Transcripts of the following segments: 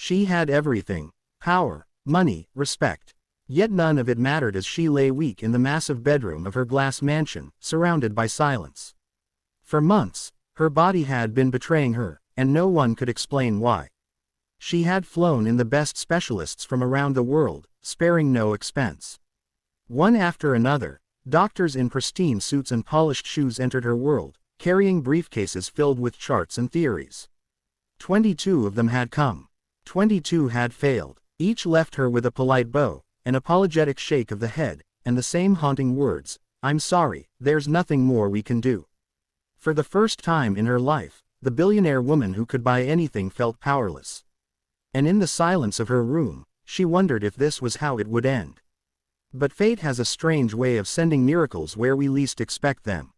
She had everything: power, money, respect. Yet none of it mattered as she lay weak in the massive bedroom of her glass mansion, surrounded by silence. For months, her body had been betraying her, and no one could explain why. She had flown in the best specialists from around the world, sparing no expense. One after another, doctors in pristine suits and polished shoes entered her world, carrying briefcases filled with charts and theories. 22 of them had come. 22 had failed. Each left her with a polite bow, an apologetic shake of the head, and the same haunting words: "I'm sorry, there's nothing more we can do." For the first time in her life, the billionaire woman who could buy anything felt powerless. And in the silence of her room, she wondered if this was how it would end. But fate has a strange way of sending miracles where we least expect them.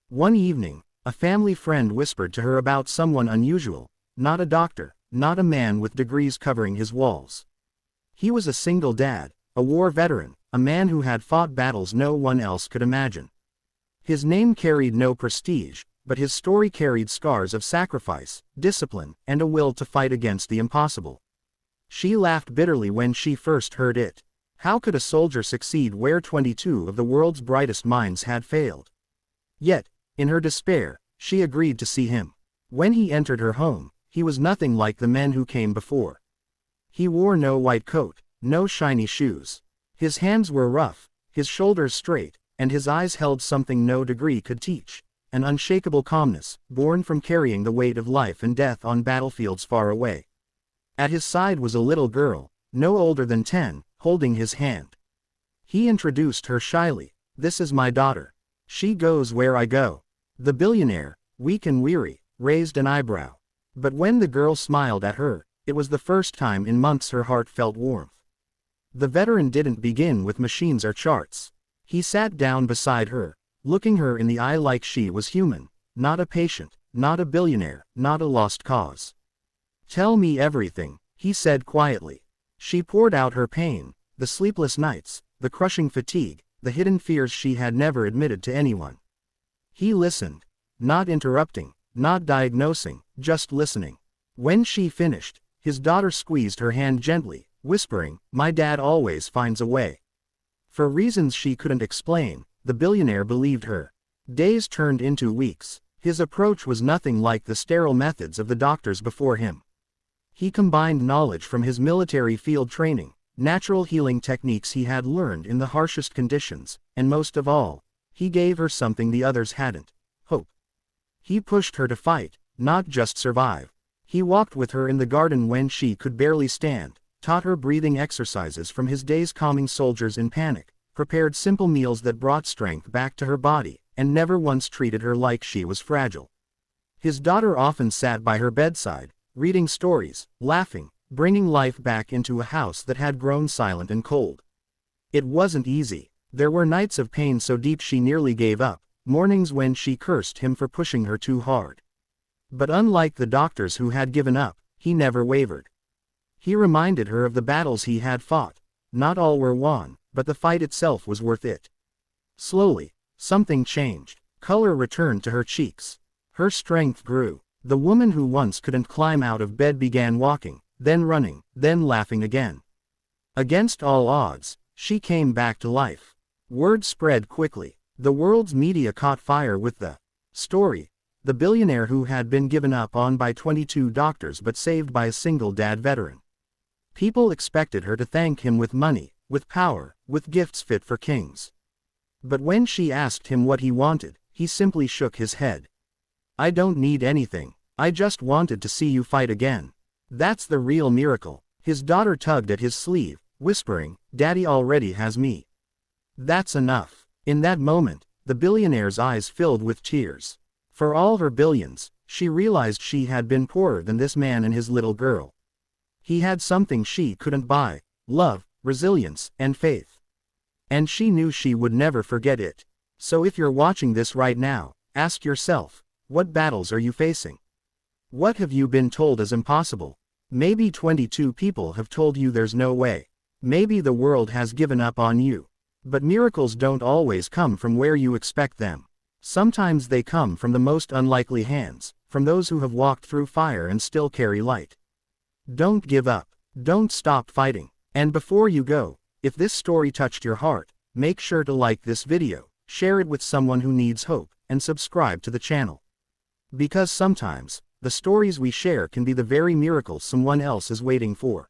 One evening, a family friend whispered to her about someone unusual: not a doctor, not a man with degrees covering his walls. He was a single dad, a war veteran, a man who had fought battles no one else could imagine. His name carried no prestige, but his story carried scars of sacrifice, discipline, and a will to fight against the impossible. She laughed bitterly when she first heard it. How could a soldier succeed where 22 of the world's brightest minds had failed? Yet, in her despair, she agreed to see him. When he entered her home, he was nothing like the men who came before. He wore no white coat, no shiny shoes. His hands were rough, his shoulders straight, and his eyes held something no degree could teach: an unshakable calmness, born from carrying the weight of life and death on battlefields far away. At his side was a little girl, no older than 10, holding his hand. He introduced her shyly: "This is my daughter. She goes where I go." The billionaire, weak and weary, raised an eyebrow. But when the girl smiled at her, it was the first time in months her heart felt warmth. The veteran didn't begin with machines or charts. He sat down beside her, looking her in the eye like she was human, not a patient, not a billionaire, not a lost cause. "Tell me everything," he said quietly. She poured out her pain, the sleepless nights, the crushing fatigue, the hidden fears she had never admitted to anyone. He listened, not interrupting, not diagnosing, just listening. When she finished, his daughter squeezed her hand gently, whispering, "My dad always finds a way." For reasons she couldn't explain, the billionaire believed her. Days turned into weeks. His approach was nothing like the sterile methods of the doctors before him. He combined knowledge from his military field training, natural healing techniques he had learned in the harshest conditions, and most of all, he gave her something the others hadn't: hope. He pushed her to fight, not just survive. He walked with her in the garden when she could barely stand, taught her breathing exercises from his days calming soldiers in panic, prepared simple meals that brought strength back to her body, and never once treated her like she was fragile. His daughter often sat by her bedside, reading stories, laughing, bringing life back into a house that had grown silent and cold. It wasn't easy. There were nights of pain so deep she nearly gave up, mornings when she cursed him for pushing her too hard. But unlike the doctors who had given up, he never wavered. He reminded her of the battles he had fought. Not all were won, but the fight itself was worth it. Slowly, something changed. Color returned to her cheeks. Her strength grew. The woman who once couldn't climb out of bed began walking, then running, then laughing again. Against all odds, she came back to life. Word spread quickly. The world's media caught fire with the story: the billionaire who had been given up on by 22 doctors but saved by a single dad veteran. People expected her to thank him with money, with power, with gifts fit for kings. But when she asked him what he wanted, he simply shook his head. "I don't need anything. I just wanted to see you fight again. That's the real miracle." His daughter tugged at his sleeve, whispering, "Daddy already has me." "That's enough." In that moment, the billionaire's eyes filled with tears. For all her billions, she realized she had been poorer than this man and his little girl. He had something she couldn't buy: love, resilience, and faith. And she knew she would never forget it. So if you're watching this right now, ask yourself, what battles are you facing? What have you been told is impossible? Maybe 22 people have told you there's no way. Maybe the world has given up on you. But miracles don't always come from where you expect them. Sometimes they come from the most unlikely hands, from those who have walked through fire and still carry light. Don't give up. Don't stop fighting. And before you go, if this story touched your heart, make sure to like this video, share it with someone who needs hope, and subscribe to the channel. Because sometimes, the stories we share can be the very miracles someone else is waiting for.